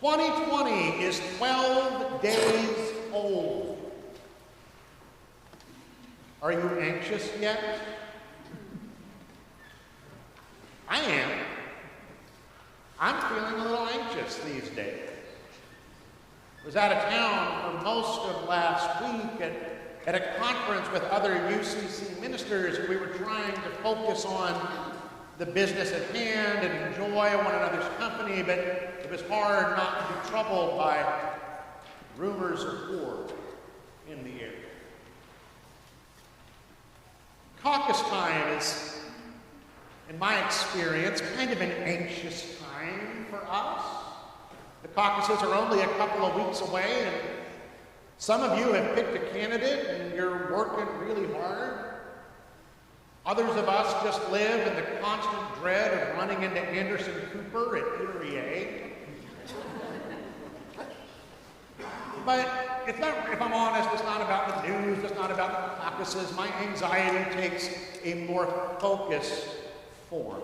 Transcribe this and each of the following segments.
2020 is 12 days old. Are you anxious yet? I am. I'm feeling a little anxious these days. I was out of town for most of last week at a conference with other UCC ministers, and we were trying to focus on the business at hand and enjoy one another's company, but it was hard not to be troubled by rumors of war in the air. Caucus time is, in my experience, kind of an anxious time for us. The caucuses are only a couple of weeks away, and some of you have picked a candidate and you're working really hard. Others of us just live in the constant dread of running into Anderson Cooper at Erie A. But it's not, if I'm honest, it's not about the news, it's not about the caucuses. My anxiety takes a more focused form.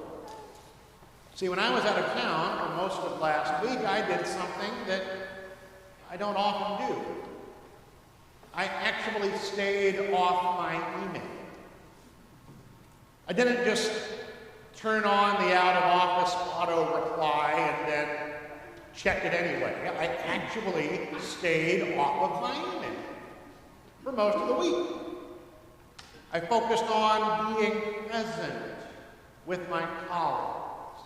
See, when I was out of town for most of last week, I did something that I don't often do. I actually stayed off my email. I didn't just turn on the out-of-office auto-reply and then check it anyway. I actually stayed off of my email for most of the week. I focused on being present with my colleagues.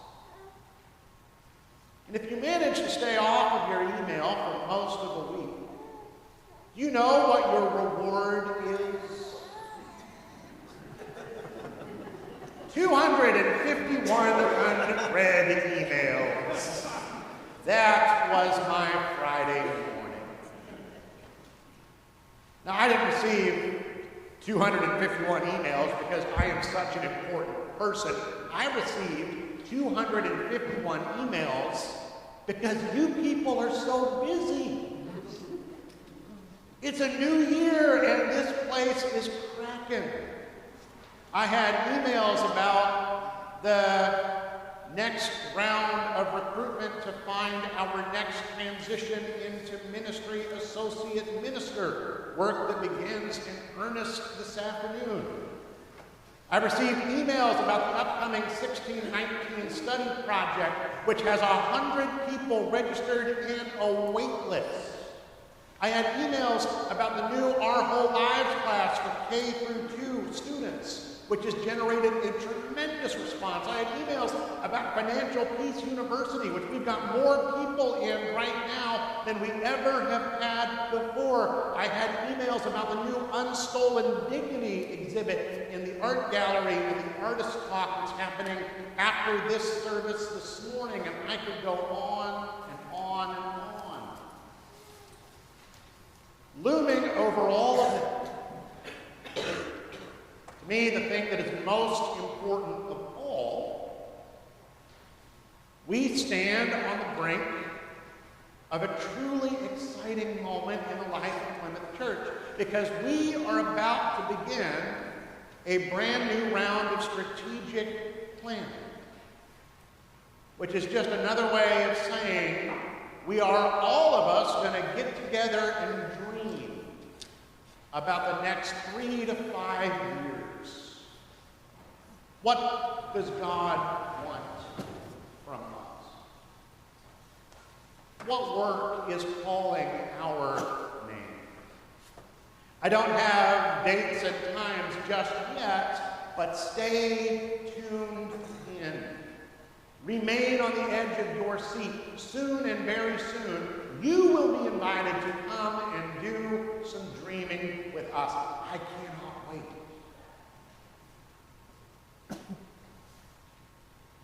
And if you manage to stay off of your email for most of the week, you know what your reward is? 251 unread emails. That was my Friday morning. Now, I didn't receive 251 emails because I am such an important person. I received 251 emails because you people are so busy. It's a new year and this place is cracking. I had emails about the next round of recruitment to find our next transition into ministry associate minister, work that begins in earnest this afternoon. I received emails about the upcoming 1619 study project, which has 100 people registered in a wait list. I had emails about the new Our Whole Lives class for K through 2 students, which has generated a tremendous response. I had emails about Financial Peace University, which we've got more people in right now than we ever have had before. I had emails about the new Unstolen Dignity exhibit in the art gallery and the artist talk that's happening after this service this morning, and I could go on and on and on. Looming over all of it, to me, the thing that is most important of all, we stand on the brink of a truly exciting moment in the life of Plymouth Church, because we are about to begin a brand new round of strategic planning, which is just another way of saying we are all of us going to get together and dream about the next 3 to 5 years. What does God want from us? What work is calling our name? I don't have dates and times just yet, but stay tuned in. Remain on the edge of your seat. Soon and very soon, you will be invited to come and do some dreaming with us. I cannot wait.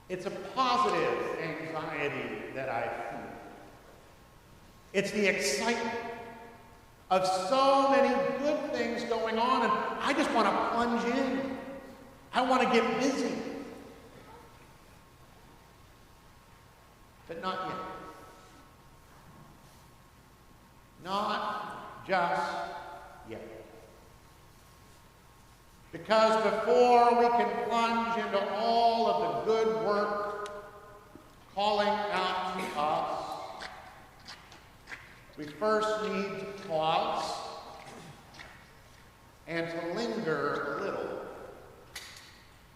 It's a positive anxiety that I feel. It's the excitement of so many good things going on, and I just want to plunge in. I want to get busy. But not yet. Not just yet. Because before we can plunge into all of the good work calling out to us, we first need to pause and to linger a little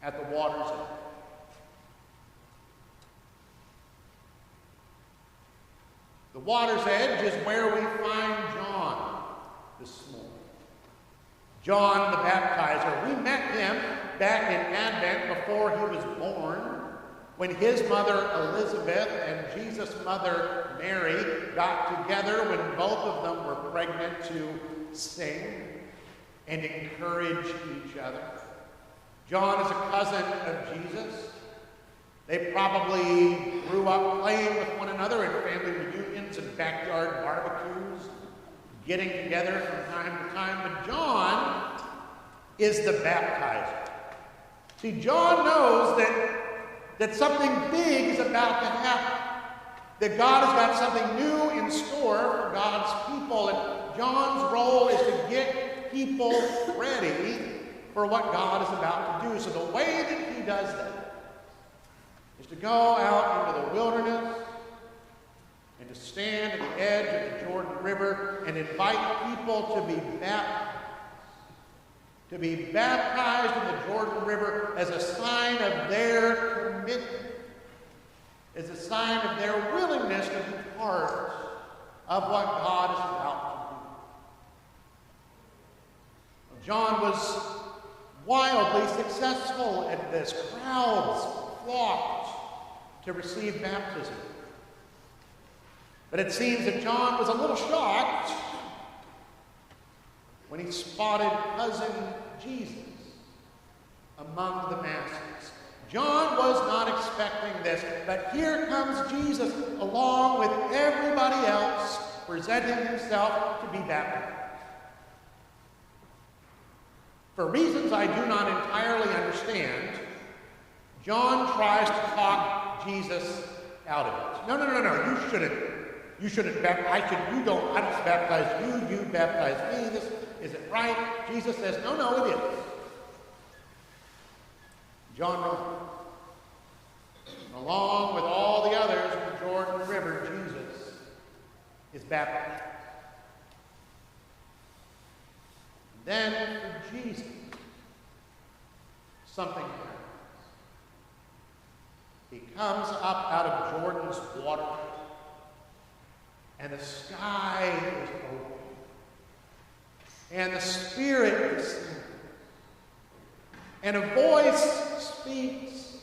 at the water's edge. The water's edge is where we find John this morning. John the Baptizer. We met him back in Advent before he was born, when his mother Elizabeth and Jesus' mother Mary got together when both of them were pregnant to sing and encourage each other. John is a cousin of Jesus. They probably grew up playing with one another in family reunions and backyard barbecues, getting together from time to time. But John is the baptizer. See, John knows that something big is about to happen, that God has got something new in store for God's people. And John's role is to get people ready for what God is about to do. So the way that he does that is to go out into the wilderness and to stand at the edge of the Jordan River and invite people to be baptized. To be baptized in the Jordan River as a sign of their commitment, as a sign of their willingness to be part of what God is about to do. John was wildly successful at this. Crowds flocked to receive baptism. But it seems that John was a little shocked when he spotted cousin Jesus among the masses. John was not expecting this, but here comes Jesus along with everybody else, presenting himself to be baptized. For reasons I do not entirely understand, John tries to talk Jesus out of it. No, you shouldn't baptize. I don't baptize you, you baptize me. This isn't right. Jesus says, no, it is. John wrote, along with all the others in the Jordan River, Jesus is baptized. Then for Jesus, something happens. He comes up out of Jordan's water, and the sky is open, and the Spirit descends, and a voice speaks,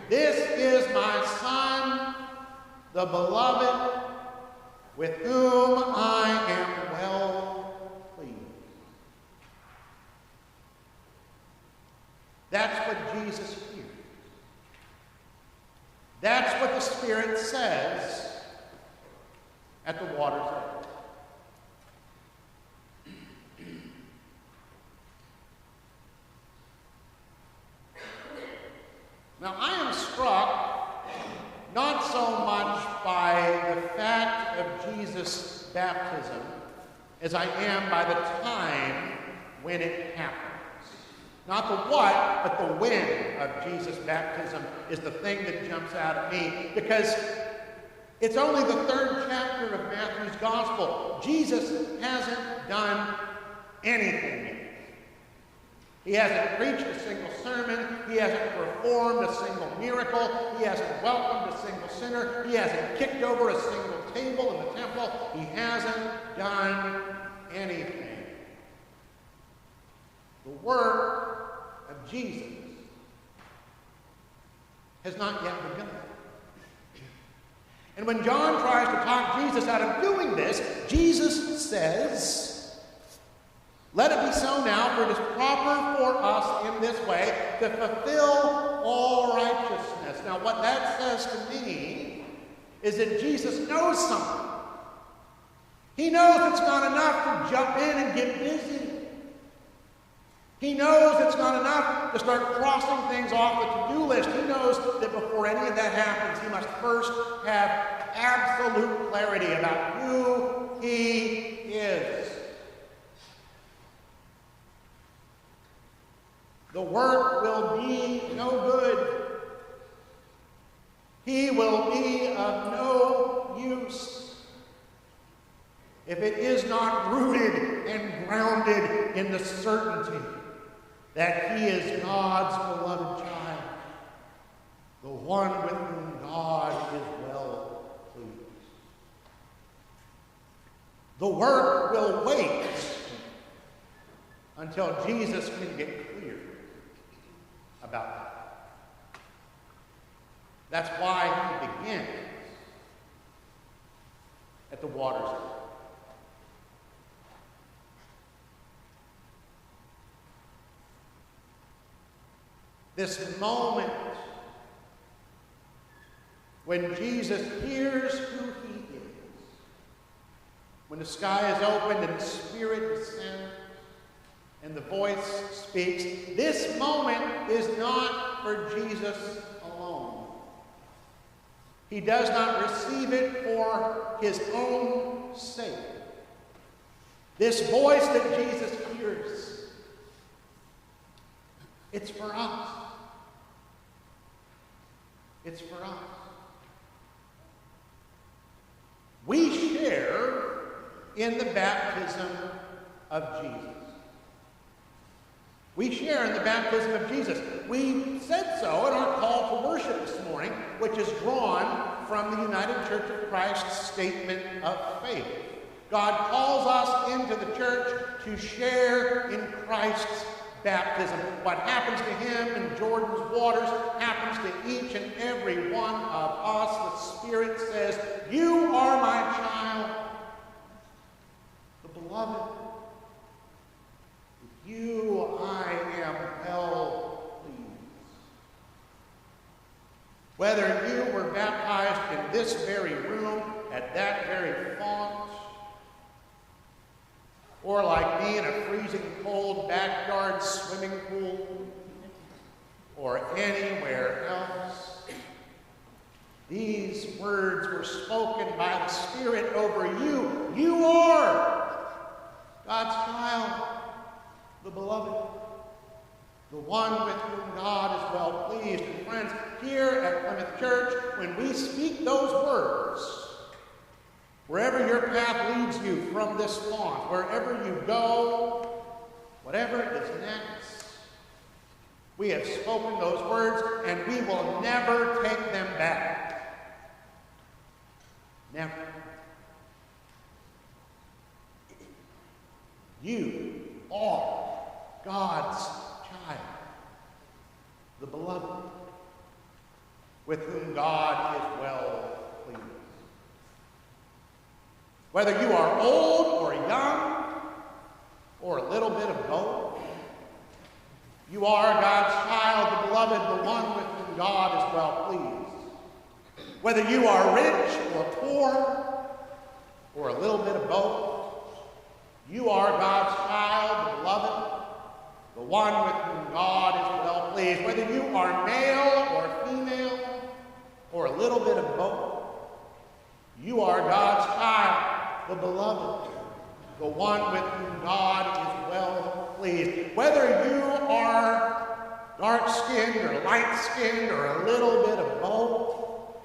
"This is my Son, the Beloved, with whom I am well pleased." That's what Jesus hears. That's what the Spirit says at the water's edge. Now, I am struck not so much by the fact of Jesus' baptism as I am by the time when it happens. Not the what, but the when of Jesus' baptism is the thing that jumps out at me, because it's only the 3rd chapter of Matthew's Gospel. Jesus hasn't done anything yet. He hasn't preached a single sermon. He hasn't performed a single miracle. He hasn't welcomed a single sinner. He hasn't kicked over a single table in the temple. He hasn't done anything. The work of Jesus has not yet begun. And when John tries to talk Jesus out of doing this, Jesus says, "Let it be so now, for it is proper for us in this way to fulfill all righteousness." Now, what that says to me is that Jesus knows something. He knows it's not enough to jump in and get busy. He knows it's not enough to start crossing things off the to-do list. He knows that before any of that happens, he must first have absolute clarity about who he is. The work will be no good. He will be of no use if it is not rooted and grounded in the certainty that he is God's beloved child, the one with whom God is well pleased. The work will wait until Jesus can get clear about that. That's why he begins at the water's edge. This moment when Jesus hears who he is, when the sky is opened and the Spirit descends and the voice speaks, this moment is not for Jesus alone. He does not receive it for his own sake. This voice that Jesus hears, it's for us. It's for us. We share in the baptism of Jesus. We share in the baptism of Jesus. We said so in our call to worship this morning, which is drawn from the United Church of Christ's statement of faith. God calls us into the church to share in Christ's baptism. What happens to him in Jordan's waters happens to each and every one of us. The Spirit says, "You are my child, the beloved. With you I am well pleased." Whether you were baptized in this very room, at that very font, or like me in a freezing cold backyard swimming pool, or anywhere else, these words were spoken by the Spirit over you. You are God's child, the beloved, the one with whom God is well pleased. And friends, here at Plymouth Church, when we speak those words, wherever your path leads you from this font, wherever you go, whatever is next, we have spoken those words and we will never take them back. Never. You are God's child, the beloved, with whom God is well pleased. Whether you are old or young, or a little bit of both, you are God's child, the beloved, the one with whom God is well pleased. Whether you are rich or poor, or a little bit of both, you are God's child, the beloved, the one with whom God is well pleased. Whether you are male or female, or a little bit of both, you are God's child, the beloved, the one with whom God is well pleased. Whether you are dark-skinned or light-skinned or a little bit of both,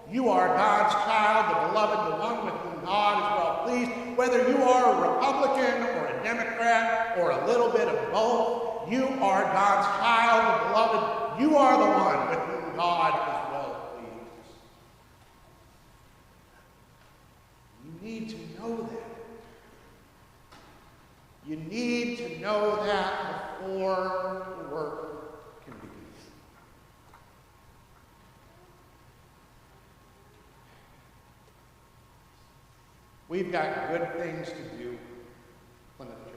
you are God's child, the beloved, the one with whom God is well pleased. Whether you are a Republican or a Democrat or a little bit of both, you are God's child, the beloved. You are the one with whom God is well pleased. You need to know that. You need to know that before the work can begin. We've got good things to do, Plymouth Church.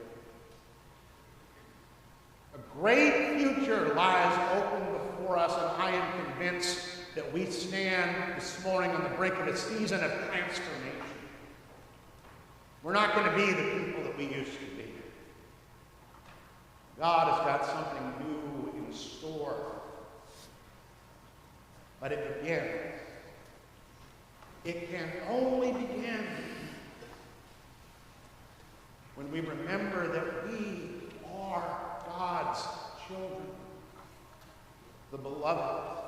A great future lies open before us, and I am convinced that we stand this morning on the brink of a season of transformation. We're not going to be the people that we used to be. God has got something new in store. But it begins. It can only begin when we remember that we are God's children, the beloved,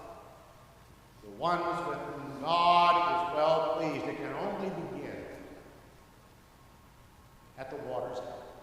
the ones with whom God is well pleased. It can only begin at the water's edge.